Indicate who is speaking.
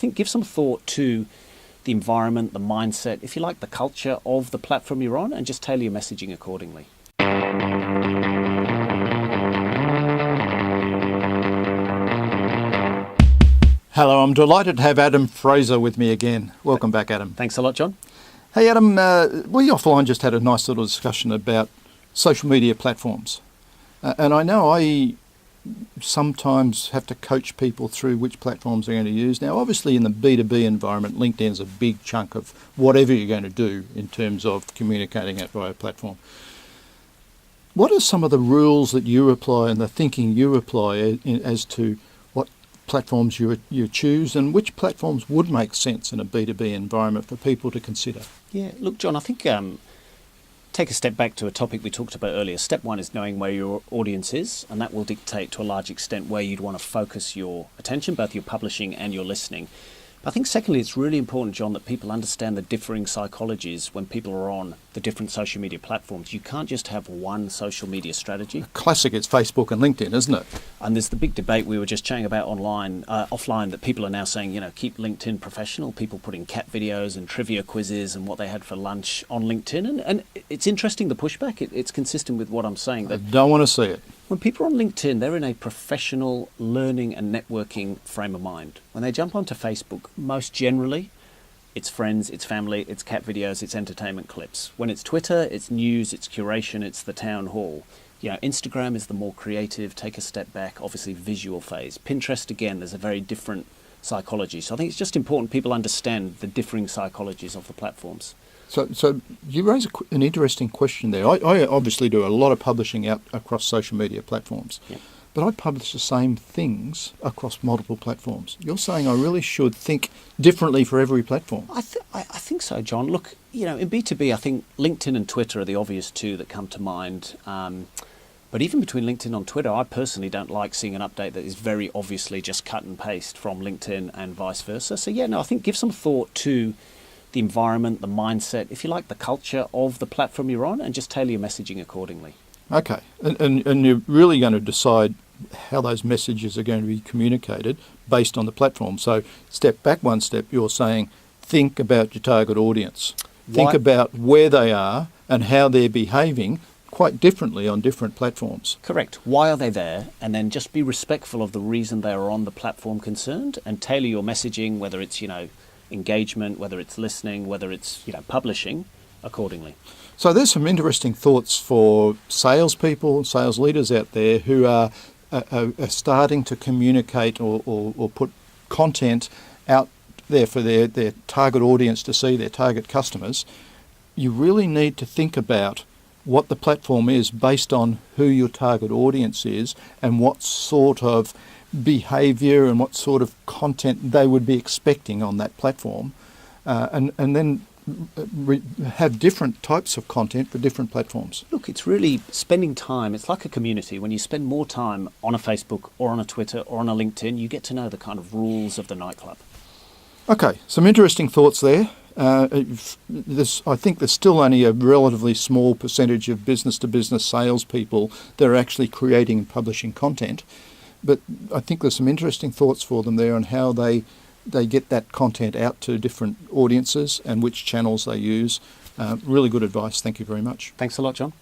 Speaker 1: think give some thought to the environment, the mindset, if you like, the culture of the platform you're on, and just tailor your messaging accordingly.
Speaker 2: Hello, I'm delighted to have Adam Fraser with me again. Welcome back, Adam.
Speaker 1: Thanks a lot, John.
Speaker 2: Hey, Adam, we offline just had a nice little discussion about social media platforms. And I know I sometimes have to coach people through which platforms they're going to use. Now, obviously, in the B2B environment, LinkedIn is a big chunk of whatever you're going to do in terms of communicating it via a platform. What are some of the rules that you apply and the thinking you apply as to what platforms you choose, and which platforms would make sense in a B2B environment for people to consider?
Speaker 1: Yeah, look, John, I think take a step back to a topic we talked about earlier. Step one is knowing where your audience is, and that will dictate to a large extent where you'd want to focus your attention, both your publishing and your listening. But I think secondly, it's really important, John, that people understand the differing psychologies when people are on the different social media platforms. You can't just have one social media strategy.
Speaker 2: Classic, it's Facebook and LinkedIn, isn't it?
Speaker 1: And there's the big debate we were just chatting about offline, that people are now saying, keep LinkedIn professional. People putting cat videos and trivia quizzes and what they had for lunch on LinkedIn. And it's interesting, the pushback. It's consistent with what I'm saying.
Speaker 2: I don't want to see it.
Speaker 1: When people are on LinkedIn, they're in a professional learning and networking frame of mind. When they jump onto Facebook, most generally, it's friends, it's family, it's cat videos, it's entertainment clips. When it's Twitter, it's news, it's curation, it's the town hall. Instagram is the more creative, take a step back, obviously visual phase. Pinterest, again, there's a very different psychology. So I think it's just important people understand the differing psychologies of the platforms.
Speaker 2: So you raise an interesting question there. I obviously do a lot of publishing out across social media platforms, but I publish the same things across multiple platforms. You're saying I really should think differently for every platform?
Speaker 1: I think so, John. Look, in B2B, I think LinkedIn and Twitter are the obvious two that come to mind. But even between LinkedIn and Twitter, I personally don't like seeing an update that is very obviously just cut and paste from LinkedIn and vice versa. So I think give some thought to the environment, the mindset, if you like, the culture of the platform you're on, and just tailor your messaging accordingly.
Speaker 2: Okay, and you're really going to decide how those messages are going to be communicated based on the platform. So step back one step, you're saying think about your target audience. Think about where they are and how they're behaving quite differently on different platforms.
Speaker 1: Correct. Why are they there? And then just be respectful of the reason they are on the platform concerned, and tailor your messaging, whether it's, engagement, whether it's listening, whether it's, publishing, accordingly.
Speaker 2: So there's some interesting thoughts for salespeople, sales leaders out there who are starting to communicate or put content out there for their target audience to see, their target customers. You really need to think about what the platform is based on who your target audience is and what sort of behaviour and what sort of content they would be expecting on that platform, and then have different types of content for different platforms.
Speaker 1: Look, it's really spending time. It's like a community. When you spend more time on a Facebook or on a Twitter or on a LinkedIn, you get to know the kind of rules of the nightclub.
Speaker 2: Okay, some interesting thoughts there. I think there's still only a relatively small percentage of business-to-business salespeople that are actually creating and publishing content. But I think there's some interesting thoughts for them there on how they get that content out to different audiences and which channels they use. Really good advice. Thank you very much.
Speaker 1: Thanks a lot, John.